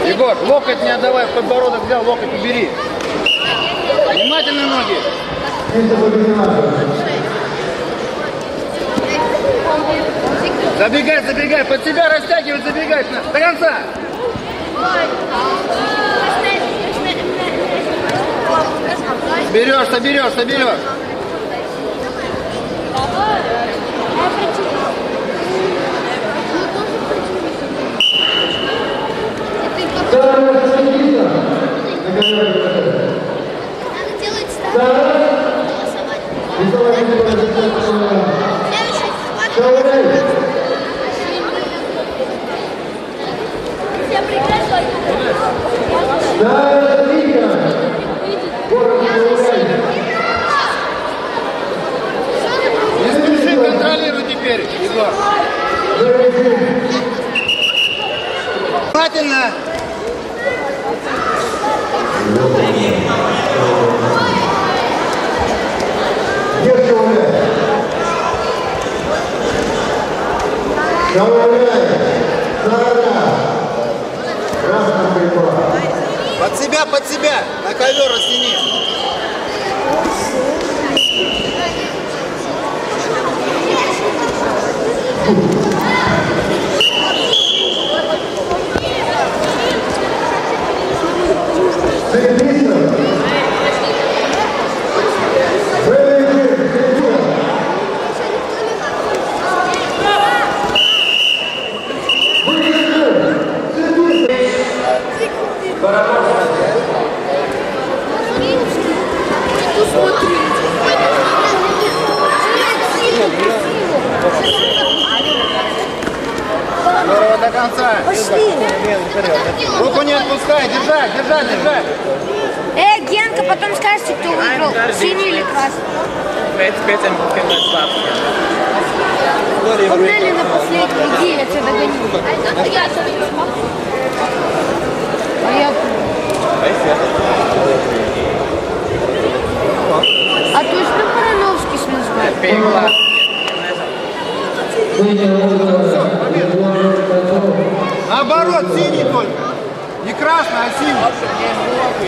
Егор, локоть не отдавай, подбородок взял, локоть убери. Внимательно ноги. Забегай, забегай, под себя растягивай, забегай до конца. Берешь, соберешь, соберешь. Не спеши, контролируй теперь, Егор. Внимательно. Под себя, на ковер растяни. Здорово, до конца. Пошли. Руку не отпускай, держать, держать, держать. Генка, потом скажете, кто выиграл, синий или красный. Погнали на последний, иди, я тебя догоню. А то есть Барановский связал. Наоборот, синий только. Не красный, а синий.